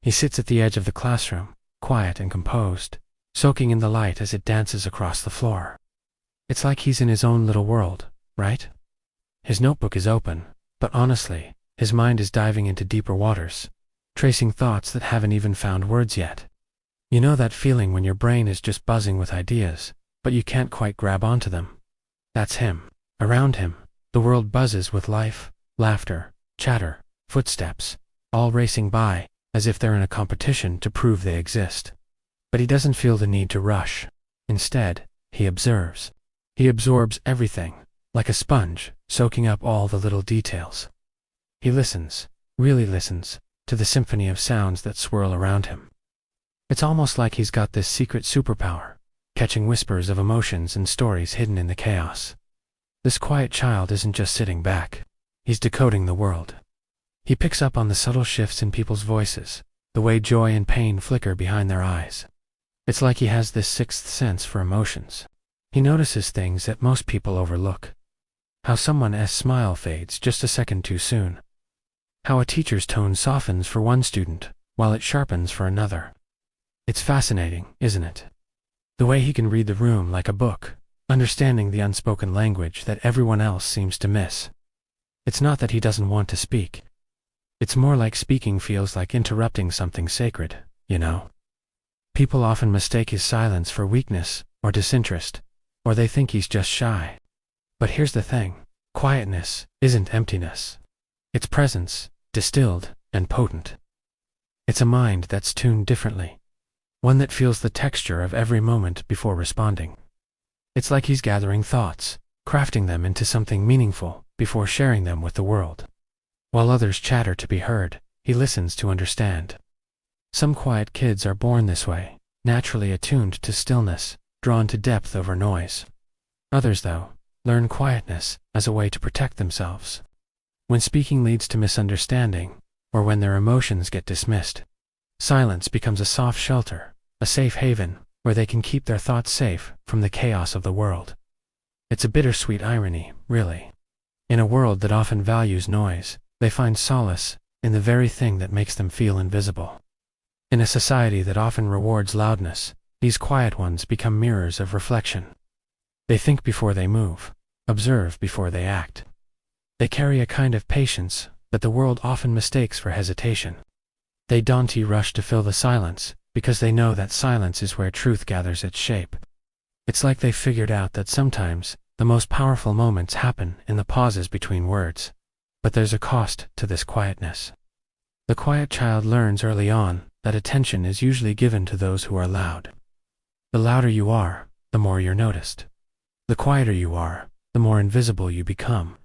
He sits at the edge of the classroom, quiet and composed, soaking in the light as it dances across the floor. It's like he's in his own little world, right? His notebook is open, but honestly, his mind is diving into deeper waters, tracing thoughts that haven't even found words yet. You know that feeling when your brain is just buzzing with ideas, but you can't quite grab onto them? That's him. Around him, the world buzzes with life, laughter, chatter, footsteps, all racing by, as if they're in a competition to prove they exist. But he doesn't feel the need to rush. Instead, he observes. He absorbs everything, like a sponge, soaking up all the little details. He listens, really listens, to the symphony of sounds that swirl around him. It's almost like he's got this secret superpower, catching whispers of emotions and stories hidden in the chaos. This quiet child isn't just sitting back. He's decoding the world. He picks up on the subtle shifts in people's voices, the way joy and pain flicker behind their eyes. It's like he has this sixth sense for emotions. He notices things that most people overlook. How someone's smile fades just a second too soon. How a teacher's tone softens for one student, while it sharpens for another. It's fascinating, isn't it? The way he can read the room like a book, understanding the unspoken language that everyone else seems to miss. It's not that he doesn't want to speak. It's more like speaking feels like interrupting something sacred, you know? People often mistake his silence for weakness or disinterest, or they think he's just shy. But here's the thing, quietness isn't emptiness. It's presence, distilled and potent. It's a mind that's tuned differently, one that feels the texture of every moment before responding. It's like he's gathering thoughts, crafting them into something meaningful before sharing them with the world. While others chatter to be heard, he listens to understand. Some quiet kids are born this way, naturally attuned to stillness, drawn to depth over noise. Others, though, learn quietness as a way to protect themselves. When speaking leads to misunderstanding, or when their emotions get dismissed, silence becomes a soft shelter, a safe haven, where they can keep their thoughts safe from the chaos of the world. It's a bittersweet irony, really. In a world that often values noise, they find solace in the very thing that makes them feel invisible. In a society that often rewards loudness, these quiet ones become mirrors of reflection. They think before they move, observe before they act. They carry a kind of patience that the world often mistakes for hesitation. They don't rush to fill the silence, because they know that silence is where truth gathers its shape. It's like they figured out that sometimes the most powerful moments happen in the pauses between words. But there's a cost to this quietness. The quiet child learns early on that attention is usually given to those who are loud. The louder you are, the more you're noticed. The quieter you are, the more invisible you become.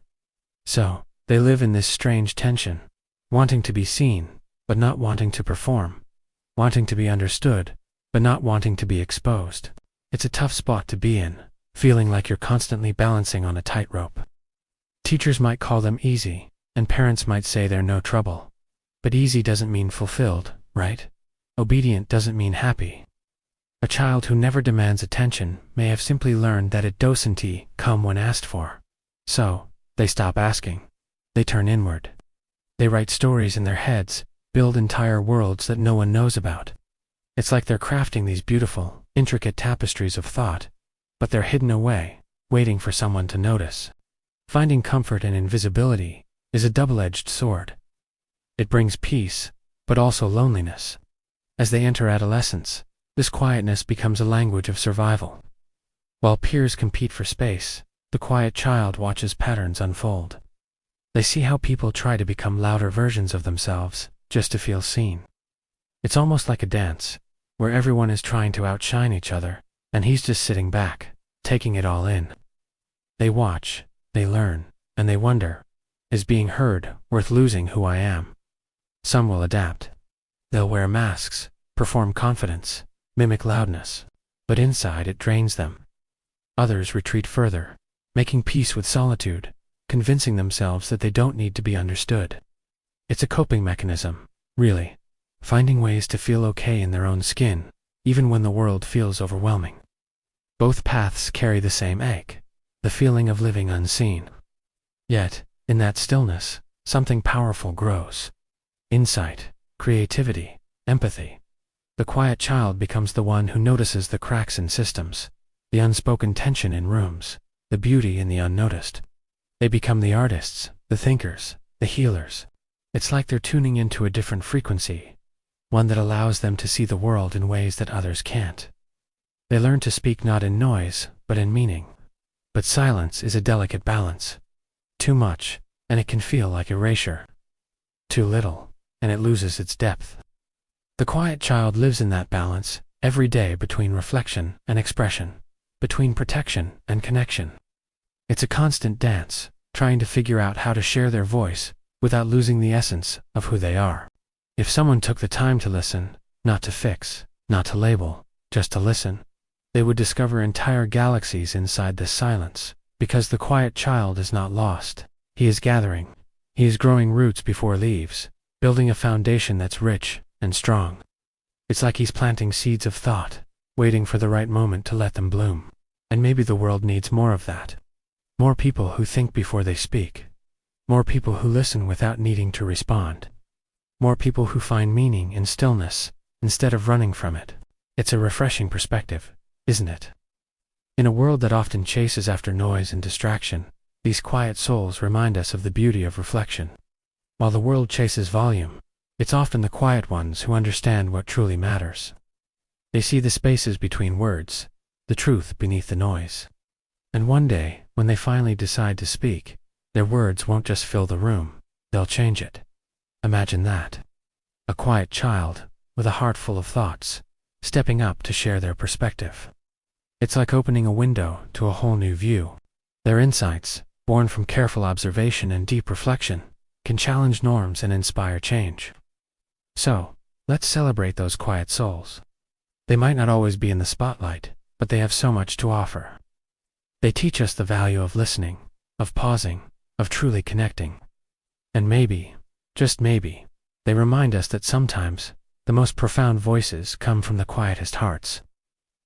So, they live in this strange tension, wanting to be seen, but not wanting to perform, wanting to be understood, but not wanting to be exposed. It's a tough spot to be in, feeling like you're constantly balancing on a tightrope. Teachers might call them easy, and parents might say they're no trouble. But easy doesn't mean fulfilled, right? Obedient doesn't mean happy. A child who never demands attention may have simply learned that it doesn't come when asked for. So, they stop asking. They turn inward. They write stories in their heads, build entire worlds that no one knows about. It's like they're crafting these beautiful, intricate tapestries of thought, but they're hidden away, waiting for someone to notice. Finding comfort in invisibility is a double-edged sword. It brings peace, but also loneliness. As they enter adolescence, this quietness becomes a language of survival. While peers compete for space, the quiet child watches patterns unfold. They see how people try to become louder versions of themselves, just to feel seen. It's almost like a dance, where everyone is trying to outshine each other, and he's just sitting back, taking it all in. They watch, they learn, and they wonder, is being heard worth losing who I am? Some will adapt. They'll wear masks, perform confidence, mimic loudness, but inside it drains them. Others retreat further, making peace with solitude, convincing themselves that they don't need to be understood. It's a coping mechanism, really, finding ways to feel okay in their own skin, even when the world feels overwhelming. Both paths carry the same ache, the feeling of living unseen. Yet, in that stillness, something powerful grows. Insight, creativity, empathy. The quiet child becomes the one who notices the cracks in systems, the unspoken tension in rooms, the beauty in the unnoticed. They become the artists, the thinkers, the healers. It's like they're tuning into a different frequency, one that allows them to see the world in ways that others can't. They learn to speak not in noise, but in meaning. But silence is a delicate balance. Too much, and it can feel like erasure. Too little, and it loses its depth. The quiet child lives in that balance, every day, between reflection and expression, between protection and connection. It's a constant dance, trying to figure out how to share their voice without losing the essence of who they are. If someone took the time to listen, not to fix, not to label, just to listen, they would discover entire galaxies inside this silence, because the quiet child is not lost. He is gathering. He is growing roots before leaves, building a foundation that's rich and strong. It's like he's planting seeds of thought, waiting for the right moment to let them bloom. And maybe the world needs more of that. More people who think before they speak. More people who listen without needing to respond. More people who find meaning in stillness instead of running from it. It's a refreshing perspective, isn't it? In a world that often chases after noise and distraction, these quiet souls remind us of the beauty of reflection. While the world chases volume, it's often the quiet ones who understand what truly matters. They see the spaces between words, the truth beneath the noise. And one day, when they finally decide to speak, their words won't just fill the room, they'll change it. Imagine that. A quiet child, with a heart full of thoughts, stepping up to share their perspective. It's like opening a window to a whole new view. Their insights, born from careful observation and deep reflection, can challenge norms and inspire change. So, let's celebrate those quiet souls. They might not always be in the spotlight, but they have so much to offer. They teach us the value of listening, of pausing, of truly connecting. And maybe, just maybe, they remind us that sometimes the most profound voices come from the quietest hearts.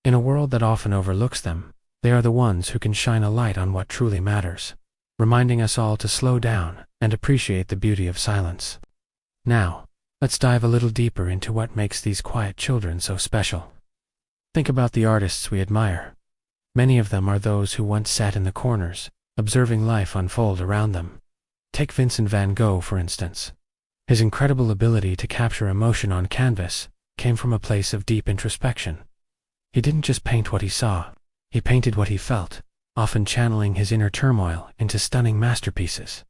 In a world that often overlooks them, they are the ones who can shine a light on what truly matters, reminding us all to slow down and appreciate the beauty of silence. Now, let's dive a little deeper into what makes these quiet children so special. Think about the artists we admire. Many of them are those who once sat in the corners, observing life unfold around them. Take Vincent van Gogh, for instance. His incredible ability to capture emotion on canvas came from a place of deep introspection. He didn't just paint what he saw, he painted what he felt, often channeling his inner turmoil into stunning masterpieces.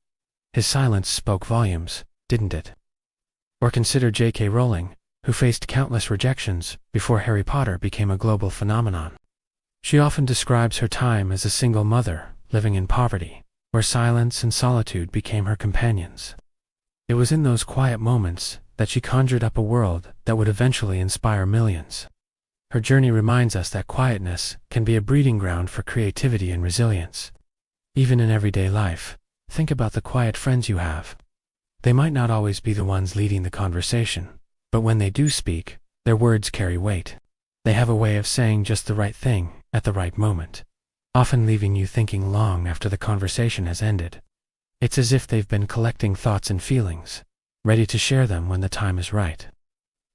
His silence spoke volumes, didn't it? Or consider J.K. Rowling, who faced countless rejections before Harry Potter became a global phenomenon. She often describes her time as a single mother, living in poverty, where silence and solitude became her companions. It was in those quiet moments that she conjured up a world that would eventually inspire millions. Her journey reminds us that quietness can be a breeding ground for creativity and resilience. Even in everyday life, think about the quiet friends you have. They might not always be the ones leading the conversation, but when they do speak, their words carry weight. They have a way of saying just the right thing at the right moment, often leaving you thinking long after the conversation has ended. It's as if they've been collecting thoughts and feelings, ready to share them when the time is right.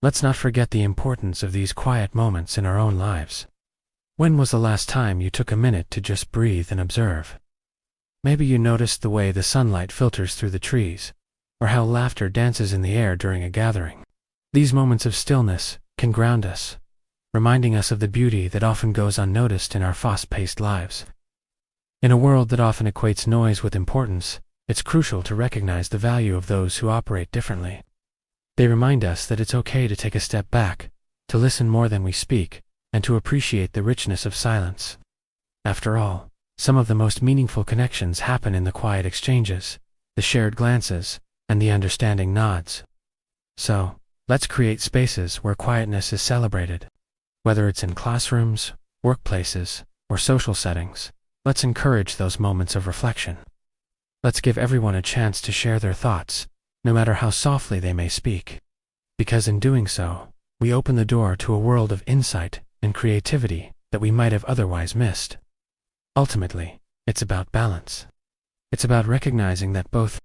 Let's not forget the importance of these quiet moments in our own lives. When was the last time you took a minute to just breathe and observe? Maybe you noticed the way the sunlight filters through the trees, or how laughter dances in the air during a gathering. These moments of stillness can ground us, reminding us of the beauty that often goes unnoticed in our fast-paced lives. In a world that often equates noise with importance, it's crucial to recognize the value of those who operate differently. They remind us that it's okay to take a step back, to listen more than we speak, and to appreciate the richness of silence. After all, some of the most meaningful connections happen in the quiet exchanges, the shared glances, and the understanding nods. So, let's create spaces where quietness is celebrated. Whether it's in classrooms, workplaces, or social settings, let's encourage those moments of reflection. Let's give everyone a chance to share their thoughts, no matter how softly they may speak. Because in doing so, we open the door to a world of insight and creativity that we might have otherwise missed. Ultimately, it's about balance. It's about recognizing that both